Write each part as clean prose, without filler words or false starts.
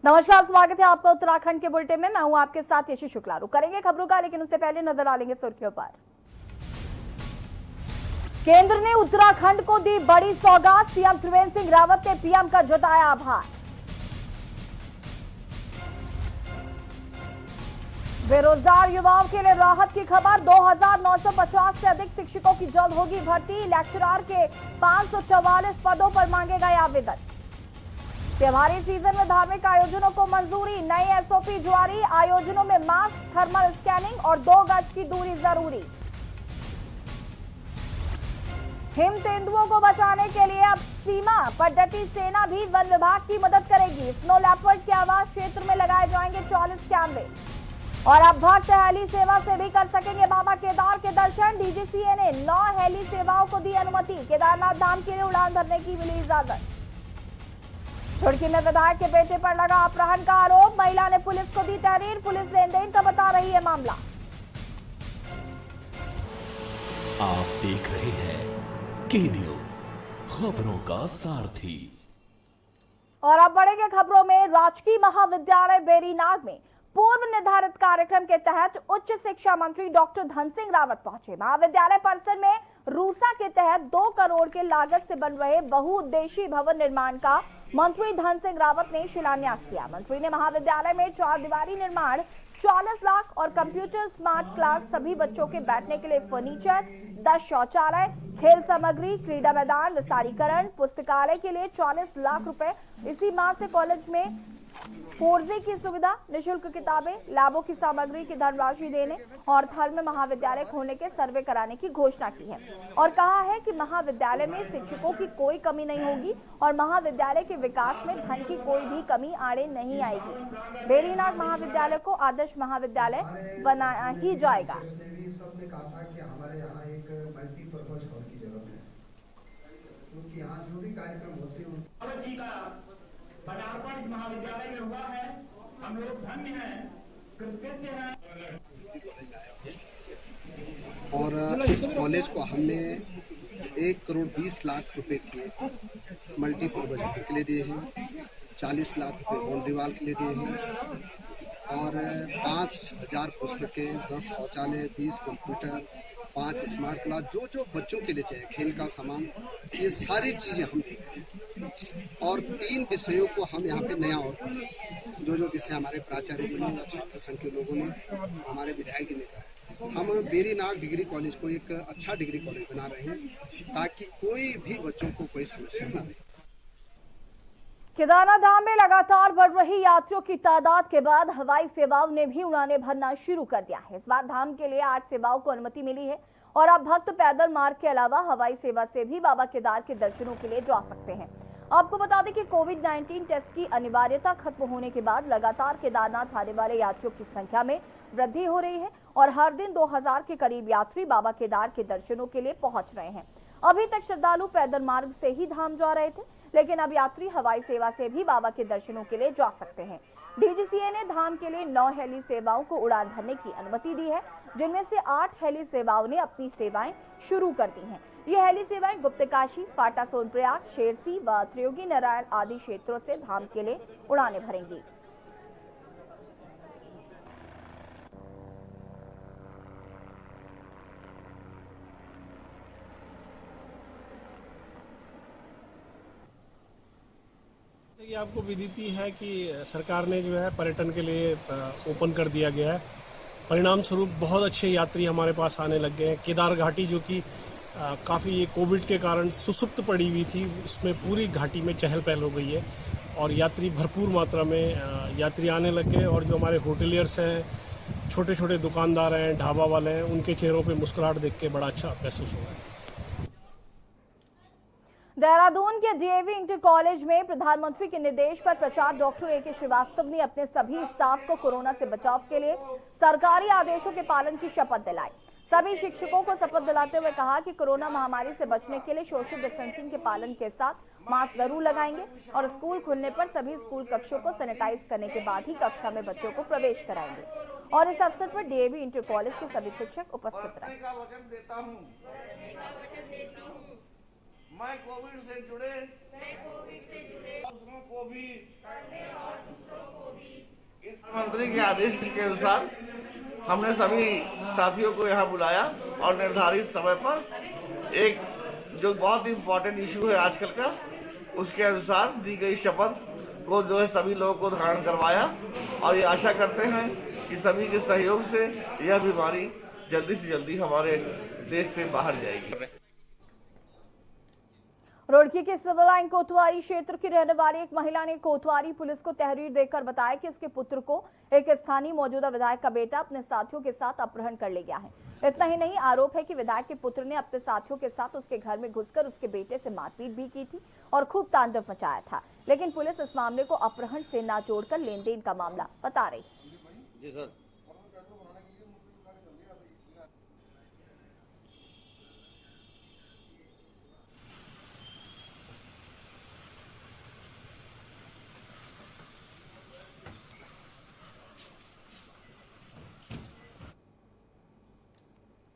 नमस्कार, स्वागत है आपका उत्तराखंड के बुलेटिन में। मैं हूं आपके साथ यशी शुक्ला। करेंगे खबरों का, लेकिन उससे पहले नजर डालेंगे सुर्खियों पर। केंद्र ने उत्तराखंड को दी बड़ी सौगात। सीएम त्रिवेंद्र सिंह रावत ने पीएम का जताया आभार। बेरोजगार युवाओं के लिए राहत की खबर। 2950 से अधिक शिक्षकों की जल्द होगी भर्ती। लेक्चरर के 544 पदों पर मांगे गए आवेदन। त्योहारी सीजन में धार्मिक आयोजनों को मंजूरी। नई एसओपी जारी। आयोजनों में मास्क, थर्मल स्कैनिंग और 2 गज की दूरी जरूरी। हिम तेंदुओं को बचाने के लिए अब सीमा पर डटी सेना भी वन विभाग की मदद करेगी। स्नो लेपर्ड के आवास क्षेत्र में लगाए जाएंगे 40 कैमरे। और अब भक्त हेली सेवा से भी कर सकेंगे बाबा केदार के दर्शन। डीजीसीए ने 9 हेली सेवाओं को दी अनुमति। केदारनाथ धाम के लिए उड़ान भरने की मिली इजाजत। रुड़की में विधायक के बेटे पर लगा अपहरण का आरोप। महिला ने पुलिस को दी तहरीर। पुलिस लेन देन का बता रही है मामला। आप देख रहे हैं के न्यूज, खबरों का सारथी। और अब बढ़ेंगे खबरों में। राजकीय महाविद्यालय बेरीनाग में पूर्व निर्धारित कार्यक्रम के तहत उच्च शिक्षा मंत्री डॉक्टर धन सिंह रावत पहुंचे। महाविद्यालय परिसर में रूसा के तहत 2 करोड़ के लागत से बन रहे बहुउद्देशीय भवन निर्माण का मंत्री धन सिंह रावत ने शिलान्यास किया। मंत्री ने महाविद्यालय में 4 दीवारी निर्माण, 40 लाख और कंप्यूटर स्मार्ट क्लास, सभी बच्चों के बैठने के लिए फर्नीचर, 10 शौचालय, खेल सामग्री, क्रीडा मैदान, विस्तारीकरण, पुस्तकालय के लिए 40 लाख रुपए। इसी माह से कॉलेज में 4G की सुविधा, निःशुल्क किताबें, लैबों की सामग्री की धनराशि देने और थल में महाविद्यालय खोलने के सर्वे कराने की घोषणा की है। और कहा है कि महाविद्यालय में शिक्षकों की कोई कमी नहीं होगी और महाविद्यालय के विकास में धन की कोई भी कमी आड़े नहीं आएगी। बेरीनाग महाविद्यालय को आदर्श महाविद्यालय बनाया ही जाएगा। सबने कहा था कि हमारे यहाँ एक मल्टीपर्पज हॉल की जरूरत है, क्योंकि यहाँ जो भी कार्यक्रम होते हैं पदार्पण इस महाविद्यालय में हुआ है। हम लोग धन्य हैं, कृतज्ञ हैं। और इस कॉलेज को हमने 1 करोड़ 20 लाख रुपए के मल्टीपर्पज हॉल के लिए दिए हैं, 40 लाख रुपए बाउंड्री वॉल के लिए दिए हैं और 5000 पुस्तकें, 10 शौचालय, 20 कंप्यूटर, 5 स्मार्ट क्लास, जो बच्चों के लिए चाहिए, खेल का सामान, ये सारी चीजें हम दे रहे हैं। और 3 विषयों को हम यहाँ पे नया और जो विषय हमारे प्राचार्य जी ने, छात्र संघ के लोगों ने, हमारे विधायक जी ने कहा, हम बेरीनाग डिग्री कॉलेज को एक अच्छा डिग्री कॉलेज बना रहे हैं ताकि कोई भी बच्चों को कोई समस्या न रहे। केदारनाथ धाम में लगातार बढ़ रही यात्रियों की तादाद के बाद हवाई सेवाओं ने भी उड़ानें भरना शुरू कर दिया है। इस बार धाम के लिए 8 सेवाओं को अनुमति मिली है और अब भक्त पैदल मार्ग के अलावा हवाई सेवा से भी बाबा केदार के दर्शनों के लिए जा सकते हैं। आपको बता दें कि कोविड-19 टेस्ट की अनिवार्यता खत्म होने के बाद लगातार केदारनाथ आने वाले यात्रियों की संख्या में वृद्धि हो रही है और हर दिन 2000 के करीब यात्री बाबा केदार के दर्शनों के लिए पहुंच रहे हैं। अभी तक श्रद्धालु पैदल मार्ग से ही धाम जा रहे थे, लेकिन अब यात्री हवाई सेवा से भी बाबा के दर्शनों के लिए जा सकते हैं। डीजीसीए ने धाम के लिए 9 हेली सेवाओं को उड़ान भरने की अनुमति दी है, जिनमें से 8 हेली सेवाओं ने अपनी सेवाएं शुरू कर दी हैं। ये हेली सेवाएं गुप्तकाशी, पाटा सोनप्रयाग, शेरसी व त्रियोगी नारायण आदि क्षेत्रों से धाम के लिए उड़ानें भरेंगी। ये आपको विदिती है कि सरकार ने जो है पर्यटन के लिए ओपन कर दिया गया है। परिणाम स्वरूप बहुत अच्छे यात्री हमारे पास आने लग गए हैं। केदार घाटी जो कि काफ़ी ये कोविड के कारण सुसुप्त पड़ी हुई थी, उसमें पूरी घाटी में चहल पहल हो गई है और यात्री भरपूर मात्रा में यात्री आने लग गए। और जो हमारे होटलियर्स हैं, छोटे छोटे दुकानदार हैं, ढाबा वाले हैं, उनके चेहरों पे मुस्कुराहट देख के बड़ा अच्छा महसूस हो रहा है। देहरादून के डीएवी इंटर कॉलेज में प्रधानमंत्री के निर्देश पर प्राचार्य डॉक्टर ए के श्रीवास्तव ने अपने सभी स्टाफ को कोरोना से बचाव के लिए सरकारी आदेशों के पालन की शपथ दिलाई। सभी शिक्षकों को शपथ दिलाते हुए कहा कि कोरोना महामारी से बचने के लिए सोशल डिस्टेंसिंग के पालन के साथ मास्क जरूर लगाएंगे और स्कूल खुलने पर सभी स्कूल कक्षों को सैनिटाइज करने के बाद ही कक्षा में बच्चों को प्रवेश कराएंगे। और इस अवसर पर डीएवी इंटर कॉलेज के सभी शिक्षक उपस्थित रहे। मैं कोविड से जुड़े दूसरों को भी मुख्यमंत्री के आदेश के अनुसार हमने सभी साथियों को यहाँ बुलाया और निर्धारित समय पर एक जो बहुत इम्पोर्टेंट इशू है आजकल का, उसके अनुसार दी गई शपथ को जो है सभी लोगों को धारण करवाया और ये आशा करते हैं कि सभी के सहयोग से यह बीमारी जल्दी से जल्दी हमारे देश से बाहर जाएगी। रुड़की के सिविल लाइन कोतवाली क्षेत्र की रहने वाली एक महिला ने कोतवाली पुलिस को तहरीर देकर बताया कि उसके पुत्र को एक स्थानीय मौजूदा विधायक का बेटा अपने साथियों के साथ अपहरण कर ले गया है। इतना ही नहीं, आरोप है कि विधायक के पुत्र ने अपने साथियों के साथ उसके घर में घुसकर उसके बेटे से मारपीट भी की थी और खूब तांडव मचाया था। लेकिन पुलिस इस मामले को अपहरण से न जोड़कर लेन देन का मामला बता रही है। जी सर।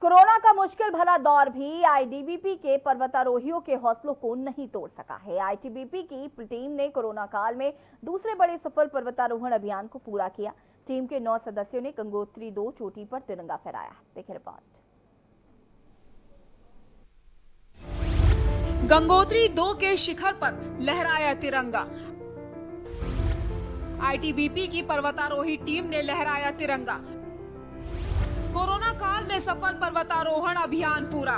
कोरोना का मुश्किल भरा दौर भी आईटीबीपी के पर्वतारोहियों के हौसलों को नहीं तोड़ सका है। आईटीबीपी की टीम ने कोरोना काल में दूसरे बड़े सफल पर्वतारोहण अभियान को पूरा किया। टीम के 9 सदस्यों ने गंगोत्री 2 चोटी पर तिरंगा फहराया। देखिए रिपोर्ट। गंगोत्री 2 के शिखर पर लहराया तिरंगा। आईटीबीपी की पर्वतारोही टीम ने लहराया तिरंगा। कोरोना काल में सफल पर्वतारोहण अभियान पूरा।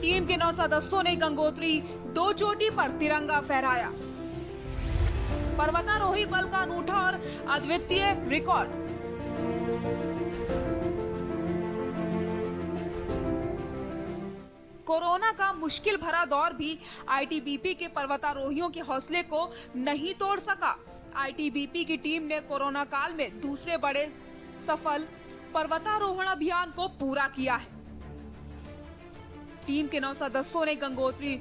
टीम के 9 सदस्यों ने गंगोत्री 2 चोटी पर तिरंगा फहराया। पर्वतारोही बल का अनूठा और अद्वितीय रिकॉर्ड। कोरोना का मुश्किल भरा दौर भी आईटीबीपी के पर्वतारोहियों के हौसले को नहीं तोड़ सका। आईटीबीपी की टीम ने कोरोना काल में दूसरे बड़े सफल पर्वतारोहण अभियान को पूरा किया है। टीम के 9 सदस्यों ने गंगोत्री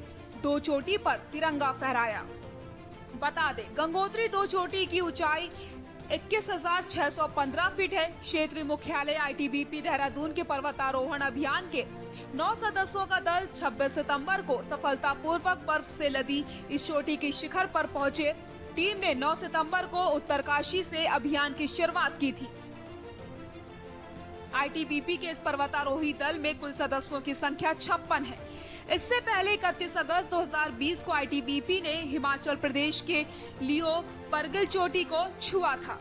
2 चोटी पर तिरंगा फहराया। बता दें, गंगोत्री 2 चोटी की ऊंचाई 21,615 फीट है। क्षेत्रीय मुख्यालय आईटीबीपी देहरादून के पर्वतारोहण अभियान के 9 सदस्यों का दल 26 सितंबर को सफलतापूर्वक बर्फ से लदी इस चोटी के शिखर पर पहुंचे। टीम ने 9 सितंबर को उत्तरकाशी से अभियान की शुरुआत की थी। आईटीबीपी के इस पर्वतारोही दल में कुल सदस्यों की संख्या 56 है। इससे पहले 31 अगस्त 2020 को आईटीबीपी ने हिमाचल प्रदेश के लियो परगिल चोटी को छुआ था।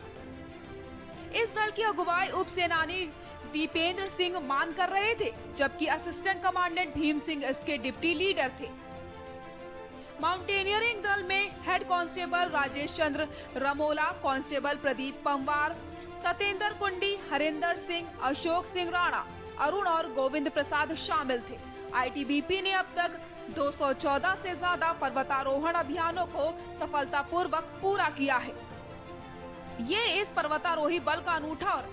इस दल की अगुवाई उप सेनानी दीपेंद्र सिंह मान कर रहे थे, जबकि असिस्टेंट कमांडेंट भीम सिंह इसके डिप्टी लीडर थे। माउंटेनियरिंग दल में हेड कांस्टेबल राजेश चंद्र रमोला, कांस्टेबल प्रदीप पंवार, सतेंद्र कुंडी, हरिंदर सिंह, अशोक सिंह राणा, अरुण और गोविंद प्रसाद शामिल थे। आईटीबीपी ने अब तक 214 से ज्यादा पर्वतारोहण अभियानों को सफलतापूर्वक पूरा किया है। ये इस पर्वतारोही बल का अनूठा और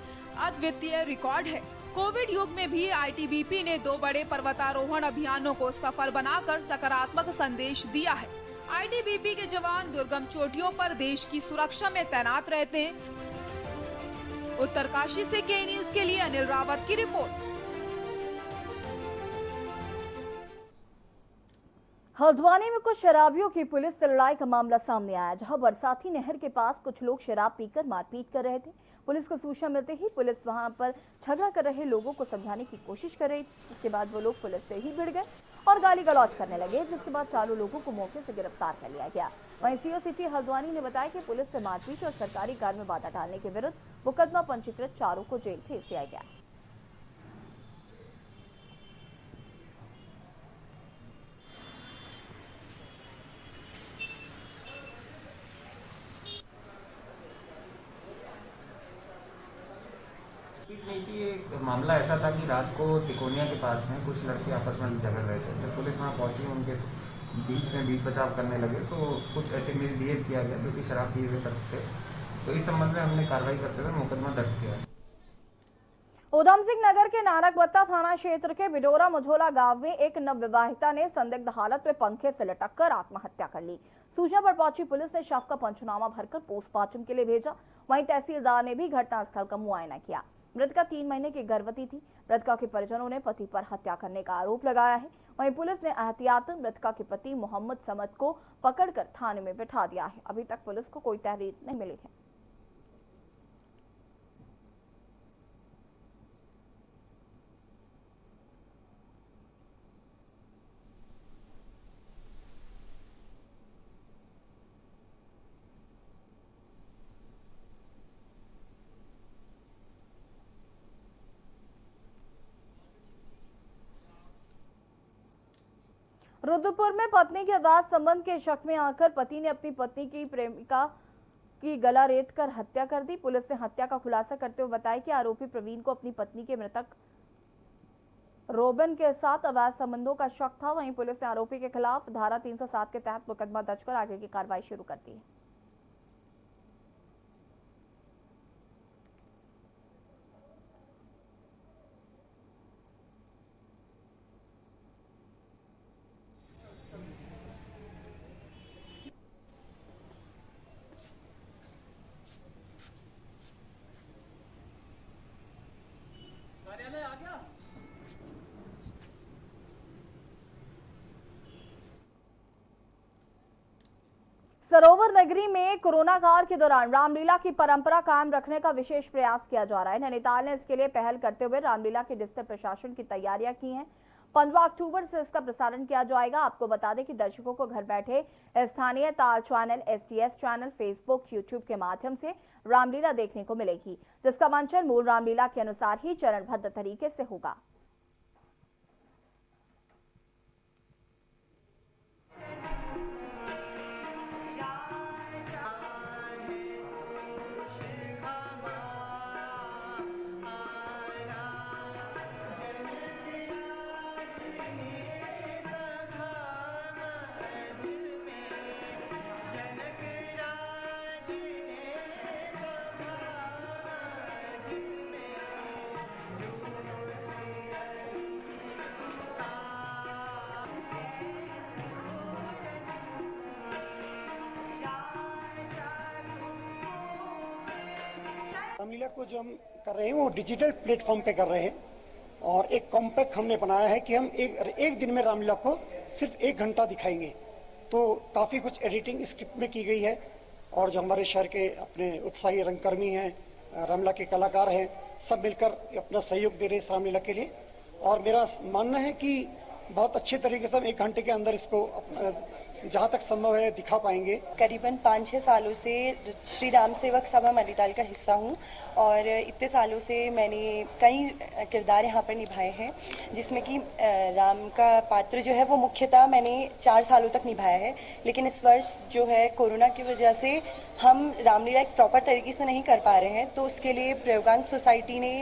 अद्वितीय रिकॉर्ड है। कोविड युग में भी आईटीबीपी ने 2 बड़े पर्वतारोहण अभियानों को सफल बनाकर सकारात्मक संदेश दिया है। आईटीबीपी के जवान दुर्गम चोटियों पर देश की सुरक्षा में तैनात रहते हैं। उत्तरकाशी से के न्यूज के लिए अनिल रावत की रिपोर्ट। हल्द्वानी में कुछ शराबियों की पुलिस से लड़ाई का मामला सामने आया, जहां बरसाती नहर के पास कुछ लोग शराब पीकर मारपीट कर रहे थे। पुलिस को सूचना मिलते ही पुलिस वहां पर झगड़ा कर रहे लोगों को समझाने की कोशिश कर रही थी। इसके बाद वो लोग पुलिस से ही भिड़ गए और गाली गलौज करने लगे, जिसके बाद चारों लोगों को मौके से गिरफ्तार कर लिया गया। वहीं सीओ सिटी हल्द्वानी ने बताया कि पुलिस से मारपीट और सरकारी कार्य में बाधा डालने के विरुद्ध मुकदमा पंजीकृत, चारों को जेल भेज दिया गया। नहीं थी, ये मामला ऐसा था कि रात को तिकोनिया के पास में कुछ लड़के आपस में झगड़ रहे थे। जब पुलिस वहाँ पहुंची, उनके बीच बचाव करने लगे तो कुछ ऐसे मिसबिहेव किया गया जो कि शराब पिए हुए तर्क थे। तो इस संबंध में हमने कार्रवाई करते हुए मुकदमा दर्ज किया। उधम सिंह नगर के नानकबत्ता थाना क्षेत्र के बिडोरा मझोला गांव में एक नवविवाहिता ने संदिग्ध हालत में पंखे से लटककर आत्महत्या कर ली। सूचना पर पहुंची पुलिस ने शव का पंचनामा भरकर पोस्टमार्टम के लिए भेजा। वहीं तहसीलदार ने भी घटनास्थल का मुआयना किया। मृतका 3 महीने की गर्भवती थी। मृतका के परिजनों ने पति पर हत्या करने का आरोप लगाया है। वहीं पुलिस ने एहतियातन मृतका के पति मोहम्मद समद को पकड़कर थाने में बिठा दिया है। अभी तक पुलिस को कोई तहरीर नहीं मिली है। रुद्रपुर में पत्नी के अवैध संबंध के शक में आकर पति ने अपनी पत्नी की प्रेमिका की गला रेत कर हत्या कर दी। पुलिस ने हत्या का खुलासा करते हुए बताया कि आरोपी प्रवीण को अपनी पत्नी के मृतक रोबिन के साथ अवैध संबंधों का शक था। वहीं पुलिस ने आरोपी के खिलाफ धारा 307 के तहत मुकदमा दर्ज कर आगे की कार्रवाई शुरू कर दी है। सरोवर नगरी में कोरोना काल के दौरान रामलीला की परंपरा कायम रखने का विशेष प्रयास किया जा रहा है। नैनीताल ने इसके लिए पहल करते हुए रामलीला के डिजिटल प्रशासन की तैयारियां की हैं। 15 अक्टूबर से इसका प्रसारण किया जाएगा। आपको बता दें कि दर्शकों को घर बैठे स्थानीय ताल channel, STS channel, Facebook, YouTube के माध्यम से रामलीला देखने को मिलेगी, जिसका मंचन मूल रामलीला के अनुसार ही चरणबद्ध तरीके से होगा। रामलीला को जो हम कर रहे हैं वो डिजिटल प्लेटफॉर्म पे कर रहे हैं और एक कॉम्पैक्ट हमने बनाया है कि हम एक दिन में रामलीला को सिर्फ 1 घंटा दिखाएंगे। तो काफ़ी कुछ एडिटिंग स्क्रिप्ट में की गई है और जो हमारे शहर के अपने उत्साही रंगकर्मी हैं, रामलीला के कलाकार हैं, सब मिलकर अपना सहयोग दे रहे हैं इस रामलीला के लिए। और मेरा मानना है कि बहुत अच्छे तरीके से हम 1 घंटे के अंदर इसको जहाँ तक संभव है दिखा पाएंगे। करीबन 5-6 सालों से श्री राम सेवक सभा नैनीताल का हिस्सा हूँ और इतने सालों से मैंने कई किरदार यहाँ पर निभाए हैं, जिसमें कि राम का पात्र जो है वो मुख्यतः मैंने 4 सालों तक निभाया है। लेकिन इस वर्ष जो है कोरोना की वजह से हम रामलीला एक प्रॉपर तरीके से नहीं कर पा रहे हैं, तो उसके लिए प्रयोगांग सोसाइटी ने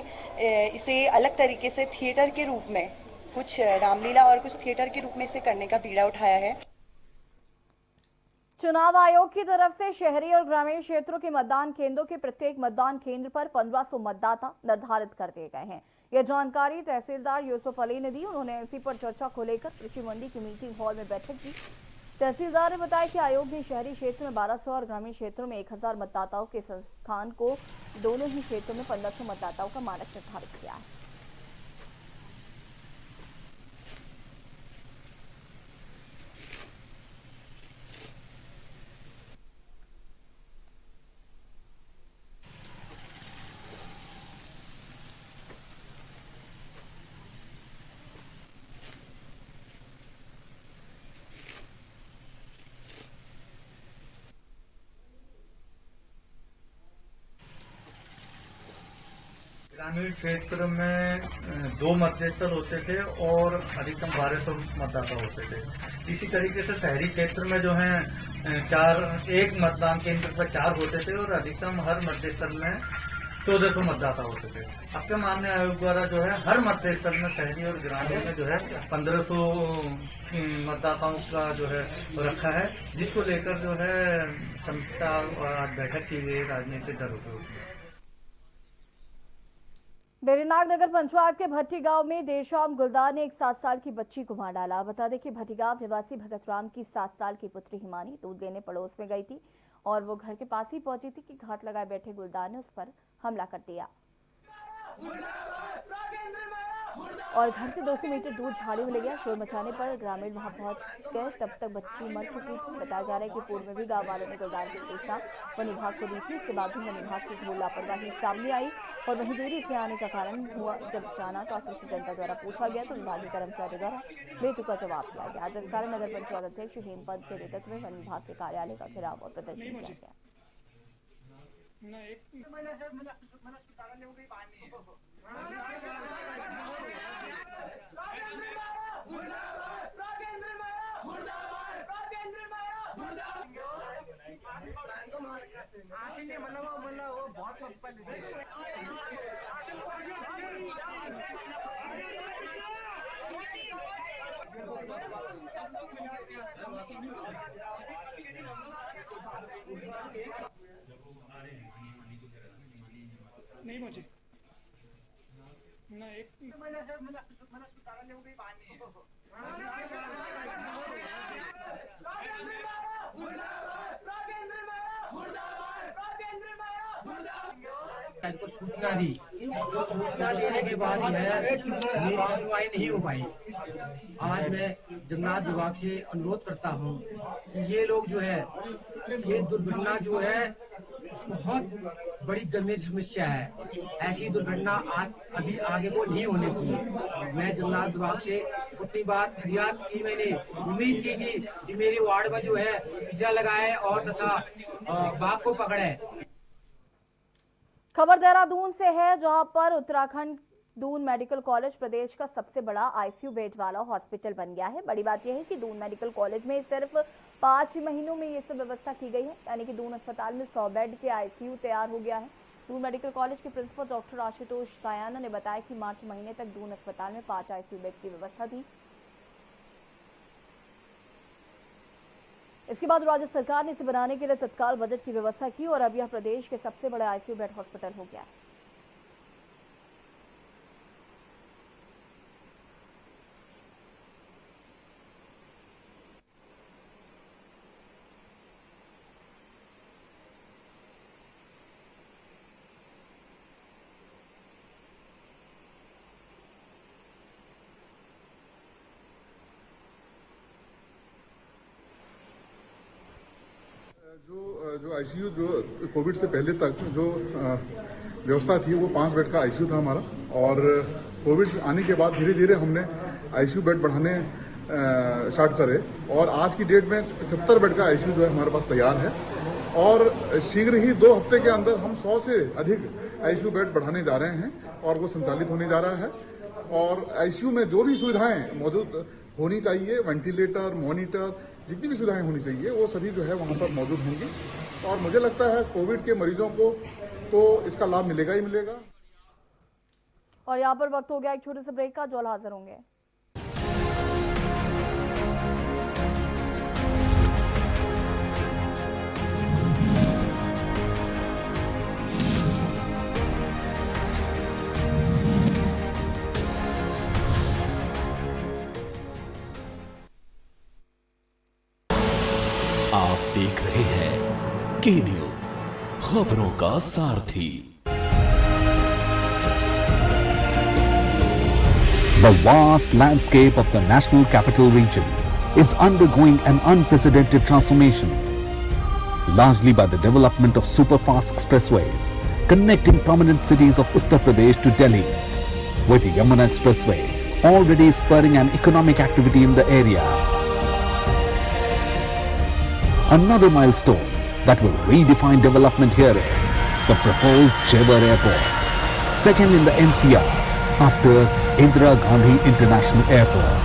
इसे अलग तरीके से थिएटर के रूप में, कुछ रामलीला और कुछ थिएटर के रूप में इसे करने का बीड़ा उठाया है। चुनाव आयोग की तरफ से शहरी और ग्रामीण क्षेत्रों के मतदान केंद्रों के प्रत्येक मतदान केंद्र पर 1500 मतदाता निर्धारित कर दिए गए हैं। यह जानकारी तहसीलदार यूसुफ अली ने दी। उन्होंने इसी पर चर्चा को लेकर कृषि मंडी की मीटिंग हॉल में बैठक की। तहसीलदार ने बताया कि आयोग ने शहरी क्षेत्र में 1200 और ग्रामीण क्षेत्रों में 1000 मतदाताओं के संस्थान को दोनों ही क्षेत्रों में 1500 मतदाताओं का मानक निर्धारित किया है। ग्रामीण क्षेत्र में 2 मतदेय होते थे और अधिकतम 1200 मतदाता होते थे। इसी तरीके से शहरी क्षेत्र में जो है 1 मतदान केंद्र पर 4 होते थे और अधिकतम हर मतदेय स्थल में 1400 मतदाता होते थे। अब के माननीय आयोग द्वारा जो है हर मतदेय स्थल में शहरी और ग्रामीण में जो है 1500 मतदाताओं का जो है रखा है, जिसको लेकर जो है समीक्षा और बैठक की गई राजनीतिक दलों के। बेरीनाग नगर पंचायत के भट्टी गांव में देर शाम गुलदार ने एक 7 साल की बच्ची को मार डाला। बता दें कि भट्टी गांव निवासी भगत राम की 7 साल की पुत्री हिमानी दूध लेने पड़ोस में गई थी और वो घर के पास ही पहुंची थी कि घात लगाए बैठे गुलदार ने उस पर हमला कर दिया और घर से 200 मीटर दूर झाड़ी में ले गया। शोर मचाने पर ग्रामीण वहां पहुंच गए। तब तक बच्ची मर चुकी थी। बताया जा रहा है कि पूर्व में भी गांव वालों ने गुलदार की सूचना वन विभाग को दी थी। इसके बाद भी वन विभाग की लापरवाही सामने आई और वहीं देरी से आने का कारण हुआ। जब जाना तो आक्रोशित जनता द्वारा पूछा गया तो विभागीय कर्मचारियों द्वारा बेतुका जवाब दिया गया। आज इस कारण नगर पंचायत अध्यक्ष हेमपंत के नेतृत्व में वन विभाग के कार्यालय का घेराव और प्रदर्शन किया गया। नहीं मुझे ना एक को सूचना दी, सूचना देने के बाद जो है मेरी सुनवाई नहीं हो पाई। आज मैं जंगलात विभाग से अनुरोध करता हूँ कि ये लोग जो है, ये दुर्घटना जो है बहुत बड़ी गंभीर समस्या है। ऐसी दुर्घटना आज अभी आगे को नहीं होनी चाहिए। मैं जंगलात विभाग से उतनी बात फरियाद की, मैंने उम्मीद की कि मेरे वार्ड में जो है पिज्जा लगाए और तथा बाघ को पकड़े। खबर देहरादून से है, जहां पर उत्तराखंड दून मेडिकल कॉलेज प्रदेश का सबसे बड़ा आईसीयू बेड वाला हॉस्पिटल बन गया है। बड़ी बात यह है कि दून मेडिकल कॉलेज में सिर्फ 5 महीनों में ये सब व्यवस्था की गई है, यानी कि दून अस्पताल में 100 बेड के आईसीयू तैयार हो गया है। दून मेडिकल कॉलेज के प्रिंसिपल डॉक्टर आशुतोष सायाना ने बताया कि मार्च महीने तक दून अस्पताल में 5 आईसीयू बेड की व्यवस्था थी। इसके बाद राज्य सरकार ने इसे बनाने के लिए तत्काल बजट की व्यवस्था की और अब यह प्रदेश के सबसे बड़े आईसीयू बेड हॉस्पिटल हो गया है। जो आईसीयू जो कोविड से पहले तक जो व्यवस्था थी वो 5 बेड का आईसीयू था हमारा, और कोविड आने के बाद धीरे धीरे हमने आईसीयू बेड बढ़ाने स्टार्ट करे और आज की डेट में 75 बेड का आईसीयू जो है हमारे पास तैयार है और शीघ्र ही 2 हफ्ते के अंदर हम 100 से अधिक आईसीयू बेड बढ़ाने जा रहे हैं और वो संचालित होने जा रहा है। और आईसीयू में जो भी सुविधाएं मौजूद होनी चाहिए, वेंटिलेटर, मॉनिटर, जितनी भी सुविधाएं होनी चाहिए वो सभी जो है वहां पर मौजूद होंगी और मुझे लगता है कोविड के मरीजों को तो इसका लाभ मिलेगा ही मिलेगा। और यहाँ पर वक्त हो गया एक छोटे से ब्रेक का, जो हाजिर होंगे। आप देख रहे हैं के न्यूज, खबरों का सारथी। The vast landscape of the National Capital Region is undergoing an unprecedented transformation, largely by the development of superfast expressways connecting prominent cities of Uttar Pradesh to Delhi, with the Yamuna Expressway already spurring an economic activity in the area. Another milestone that will redefine development here is the proposed Jewar Airport, second in the NCR after Indira Gandhi International Airport.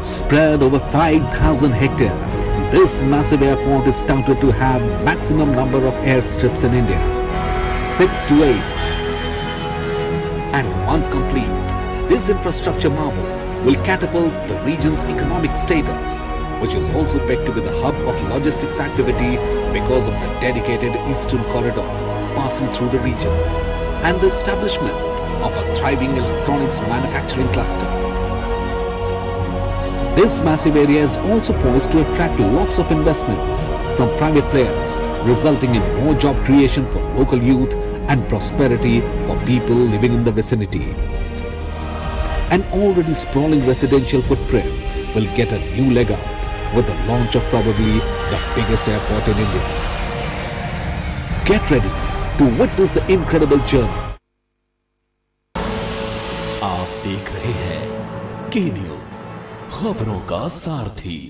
Spread over 5,000 hectares, this massive airport is touted to have maximum number of airstrips in India, 6 to 8. And once complete, this infrastructure marvel will catapult the region's economic status, which is also pegged to be the hub of logistics activity because of the dedicated Eastern Corridor passing through the region and the establishment of a thriving electronics manufacturing cluster. This massive area is also poised to attract lots of investments from private players, resulting in more job creation for local youth and prosperity for people living in the vicinity. An already sprawling residential footprint will get a new leg up with the launch of probably the biggest airport in India. Get ready to witness the incredible journey. आप देख रहे हैं के news, खबरों का सारथी।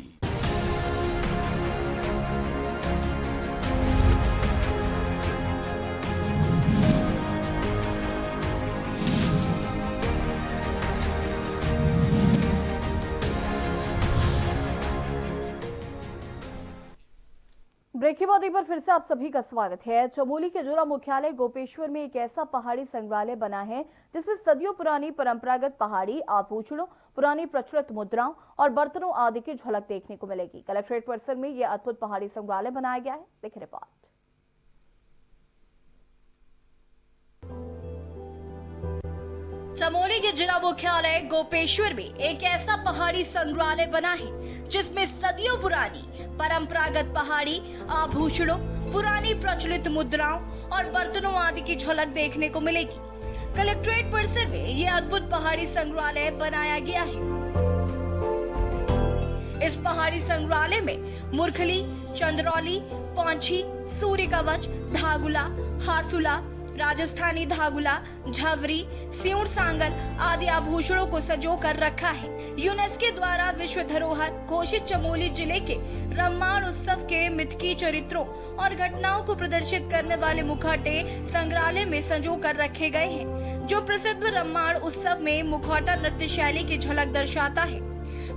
Break के बाद एक बार फिर से आप सभी का स्वागत है। चमोली के जिला मुख्यालय गोपेश्वर में एक ऐसा पहाड़ी संग्रहालय बना है जिसमें सदियों पुरानी परंपरागत पहाड़ी आभूषणों, पुरानी प्रचलित मुद्राओं और बर्तनों आदि की झलक देखने को मिलेगी। कलेक्ट्रेट परिसर में यह अद्भुत पहाड़ी संग्रहालय बनाया गया है। देखिए रिपोर्ट। चमोली के जिला मुख्यालय गोपेश्वर में एक ऐसा पहाड़ी संग्रहालय बना है जिसमें सदियों पुरानी परंपरागत पहाड़ी आभूषणों, पुरानी प्रचलित मुद्राओं और बर्तनों आदि की झलक देखने को मिलेगी। कलेक्ट्रेट परिसर में यह अद्भुत पहाड़ी संग्रहालय बनाया गया है। इस पहाड़ी संग्रहालय में मुरखली, चंद्रौली, पौंछी, सूर्य कवच, धागुला, हासुला, राजस्थानी धागुला, झवरी, सिउर सांगल आदि आभूषणों को संजो कर रखा है। यूनेस्को द्वारा विश्व धरोहर घोषित चमोली जिले के रम्माण उत्सव के मिथकी चरित्रों और घटनाओं को प्रदर्शित करने वाले मुखौटे संग्रहालय में संजो कर रखे गए हैं, जो प्रसिद्ध रम्माण उत्सव में मुखौटा नृत्य शैली की झलक दर्शाता है।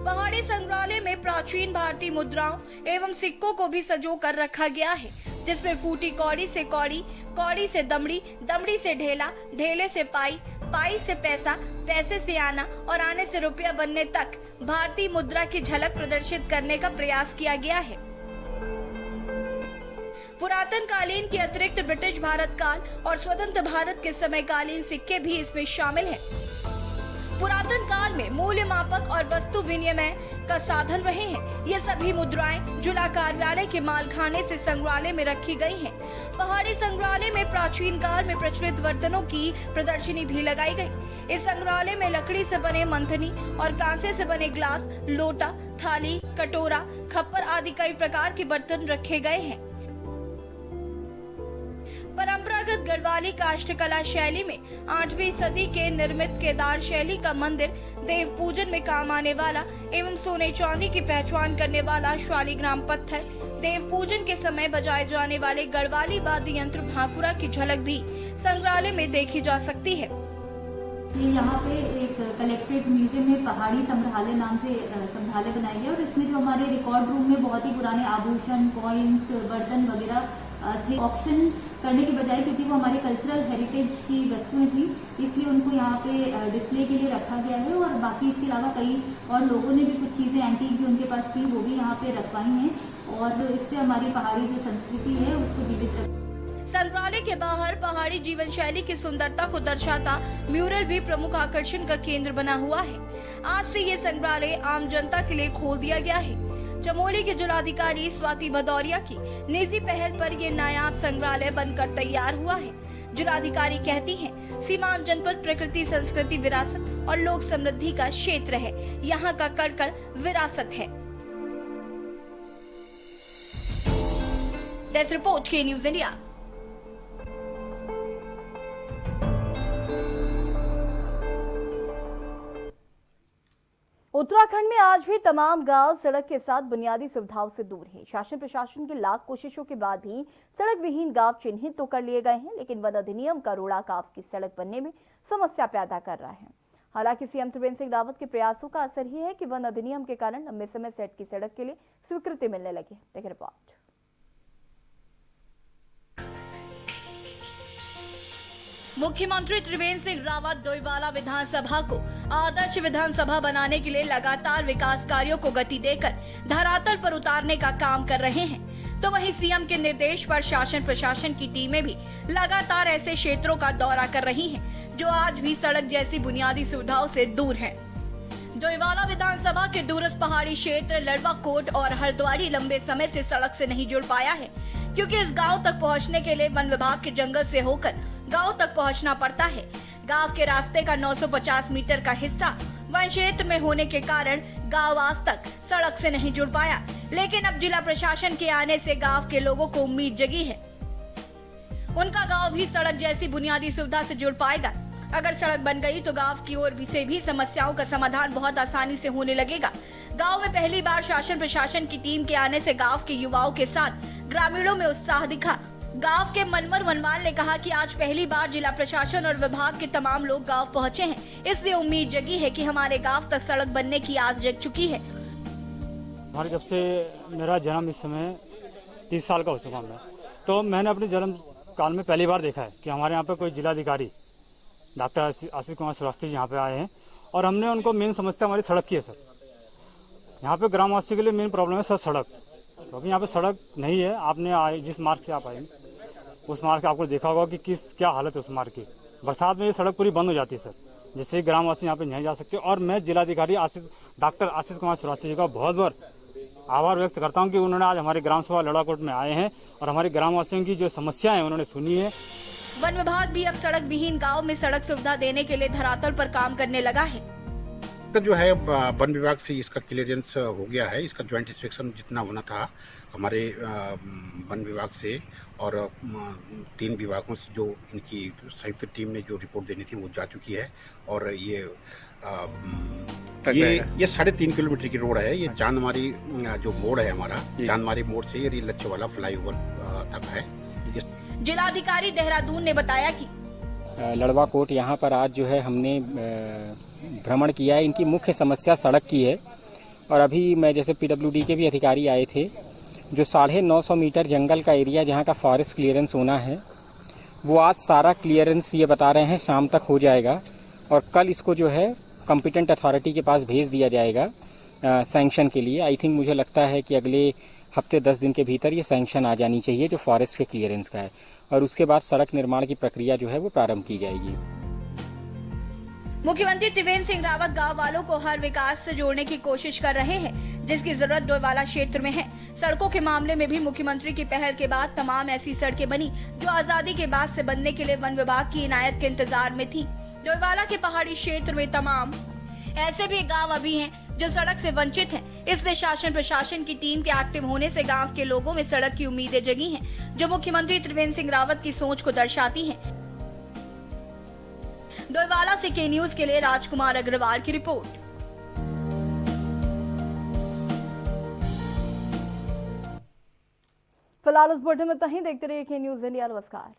पहाड़ी संग्रहालय में प्राचीन भारतीय मुद्राओं एवं सिक्कों को भी संजो कर रखा गया है, जिसमें फूटी कौड़ी से कौड़ी, कौड़ी से दमड़ी, दमड़ी से ढेला, ढेले से पाई, पाई से पैसा, पैसे से आना और आने से रुपया बनने तक भारतीय मुद्रा की झलक प्रदर्शित करने का प्रयास किया गया है। पुरातन कालीन के अतिरिक्त ब्रिटिश भारत काल और स्वतंत्र भारत के समयकालीन सिक्के भी इसमें शामिल हैं। पुरातन काल में मूल्य मापक और वस्तु विनिमय का साधन रहे हैं। ये सभी मुद्राएं जिला कार्यालय के मालखाने से संग्रहालय में रखी गई हैं। पहाड़ी संग्रहालय में प्राचीन काल में प्रचलित बर्तनों की प्रदर्शनी भी लगाई गई। इस संग्रहालय में लकड़ी से बने मंथनी और कांसे से बने ग्लास, लोटा, थाली, कटोरा, खप्पर आदि कई प्रकार के बर्तन रखे गए हैं। परंपरागत गढ़वाली काष्ठकला शैली में 8वीं सदी के निर्मित केदार शैली का मंदिर देव पूजन में काम आने वाला एवं सोने चांदी की पहचान करने वाला शालिग्राम पत्थर, देव पूजन के समय बजाए जाने वाले गढ़वाली वाद्य यंत्र भाकुरा की झलक भी संग्रहालय में देखी जा सकती है। ये यहाँ पे एक कलेक्ट्रेट म्यूजियम में पहाड़ी संग्रहालय नाम से संग्रहालय बनाया गया और इसमें जो हमारे रिकॉर्ड रूम में बहुत ही पुराने आभूषण, कॉइन्स, बर्तन वगैरह थे, ऑक्शन करने के बजाय क्योंकि वो हमारे कल्चरल हेरिटेज की वस्तुएं थी, इसलिए उनको यहाँ पे डिस्प्ले के लिए रखा गया है। और बाकी इसके अलावा कई और लोगों ने भी कुछ चीज़ें एंटीक जो उनके पास थी वो भी यहाँ पे रखवाई हैं और इससे हमारी पहाड़ी जो संस्कृति है उसको जीवित रख। संग्रहालय के बाहर पहाड़ी जीवन शैली की सुंदरता को दर्शाता म्यूरल भी प्रमुख आकर्षण का केंद्र बना हुआ है। आज से ये संग्रहालय आम जनता के लिए खोल दिया गया है। चमोली के जिलाधिकारी स्वाति भदौरिया की निजी पहल पर ये नायाब संग्रहालय बनकर तैयार हुआ है। जिलाधिकारी कहती हैं, सीमांत जनपद प्रकृति, संस्कृति, विरासत और लोक समृद्धि का क्षेत्र है। यहाँ का कड़ विरासत है। डेस्क रिपोर्ट के न्यूज इंडिया। उत्तराखंड में आज भी तमाम गांव सड़क के साथ बुनियादी सुविधाओं से दूर हैं। शासन प्रशासन की लाख कोशिशों के बाद भी सड़क विहीन गांव चिन्हित तो कर लिए गए हैं, लेकिन वन अधिनियम का रोड़ा गांव की सड़क बनने में समस्या पैदा कर रहा है। हालांकि सीएम त्रिवेंद्र सिंह रावत के प्रयासों का असर ही है कि वन अधिनियम के कारण लंबे समय से अटकी सड़क के लिए स्वीकृति मिलने लगी। देखिए रिपोर्ट। मुख्यमंत्री त्रिवेंद्र सिंह रावत डोईवाला विधानसभा को आदर्श विधानसभा बनाने के लिए लगातार विकास कार्यों को गति देकर धरातल पर उतारने का काम कर रहे हैं, तो वहीं सीएम के निर्देश पर शासन प्रशासन की टीमें भी लगातार ऐसे क्षेत्रों का दौरा कर रही हैं, जो आज भी सड़क जैसी बुनियादी सुविधाओं से दूर हैं। डोईवाला विधानसभा के दूरस्थ पहाड़ी क्षेत्र लड़वा कोट और हरद्वारी लंबे समय से सड़क से नहीं जुड़ पाया है, क्योंकि इस गांव तक पहुंचने के लिए वन विभाग के जंगल से होकर गांव तक पहुंचना पड़ता है। गांव के रास्ते का 950 मीटर का हिस्सा वन क्षेत्र में होने के कारण गांव आज तक सड़क से नहीं जुड़ पाया, लेकिन अब जिला प्रशासन के आने से गांव के लोगों को उम्मीद जगी है। उनका गांव भी सड़क जैसी बुनियादी सुविधा से जुड़ पाएगा। अगर सड़क बन गई तो गांव की ओर से भी समस्याओं का समाधान बहुत आसानी से होने लगेगा। गांव में पहली बार शासन प्रशासन की टीम के आने से गांव के युवाओं के साथ ग्रामीणों में उत्साह दिखा। गांव के मनमर वनवाल ने कहा कि आज पहली बार जिला प्रशासन और विभाग के तमाम लोग गांव पहुंचे हैं, इसलिए उम्मीद जगी है कि हमारे गांव तक सड़क बनने की आस जग चुकी है। हमारे जब से मेरा जन्म इस समय 30 साल का हो चुका हूँ मैं। तो मैंने अपने जन्म काल में पहली बार देखा है कि हमारे यहाँ पे कोई जिलाधिकारी डॉक्टर आशीष कुमार श्रीवास्तव जी यहाँ पे आए हैं और हमने उनको मेन समस्या हमारी सड़क की है सर। यहाँ पे ग्रामवासियों के लिए मेन प्रॉब्लम है सर सड़क, क्योंकि यहाँ पे सड़क नहीं है। आपने जिस मार्ग से आप आए उस मार्ग से आपको देखा होगा कि क्या हालत है उस मार्ग की। बरसात में ये सड़क पूरी बंद हो जाती है सर, जिससे ग्रामवासी यहाँ पे नहीं जा सकते। और मैं जिलाधिकारी डॉक्टर आशीष कुमार श्रीवास्तव जी का बहुत बहुत आभार व्यक्त करता हूँ कि उन्होंने आज हमारे ग्राम सभा लड़ाकोट में आए हैं और हमारे ग्रामवासियों की जो समस्याएं हैं उन्होंने सुनी है। वन विभाग भी अब सड़क विहीन गांव में सड़क सुविधा देने के लिए धरातल पर काम करने लगा है। जो है वन विभाग से इसका क्लियरेंस हो गया है। इसका ज्वाइंट इंस्पेक्शन जितना होना था हमारे वन विभाग से और 3 विभागों से जो इनकी संयुक्त टीम ने जो रिपोर्ट देनी थी वो जा चुकी है। और ये 3.5 किलोमीटर की रोड है। ये चांदमारी जो मोड़ है हमारा, चांदमारी मोड़ से ये लच्छेवाला फ्लाईओवर तक है। जिलाधिकारी देहरादून ने बताया कि लड़वाकोट यहाँ पर आज जो है हमने भ्रमण किया है। इनकी मुख्य समस्या सड़क की है और अभी मैं जैसे PWD के भी अधिकारी आए थे, जो 950 मीटर जंगल का एरिया जहाँ का फॉरेस्ट क्लियरेंस होना है वो आज सारा क्लियरेंस ये बता रहे हैं शाम तक हो जाएगा और कल इसको जो है कॉम्पिटेंट अथॉरिटी के पास भेज दिया जाएगा सैंक्शन के लिए। आई थिंक मुझे लगता है कि अगले हफ्ते 10 दिन के भीतर ये सैंक्शन आ जानी चाहिए जो फॉरेस्ट के क्लियरेंस का है और उसके बाद सड़क निर्माण की प्रक्रिया जो है वो प्रारंभ की जाएगी। मुख्यमंत्री त्रिवेंद्र सिंह रावत गांव वालों को हर विकास से जोड़ने की कोशिश कर रहे हैं, जिसकी जरूरत डोईवाला क्षेत्र में है। सड़कों के मामले में भी मुख्यमंत्री की पहल के बाद तमाम ऐसी सड़कें बनी जो आजादी के बाद से बनने के लिए वन विभाग की इनायत के इंतजार में थी। डोईवाला के पहाड़ी क्षेत्र में तमाम ऐसे भी गाँव अभी हैं जो सड़क से वंचित हैं। इसलिए शासन प्रशासन की टीम के एक्टिव होने से गांव के लोगों में सड़क की उम्मीदें जगी हैं, जो मुख्यमंत्री त्रिवेंद्र सिंह रावत की सोच को दर्शाती हैं। डोईवाला से के न्यूज के लिए राजकुमार अग्रवाल की रिपोर्ट। फिलहाल इस बुलेटिन में देखते रहिए के न्यूज इंडिया। नमस्कार।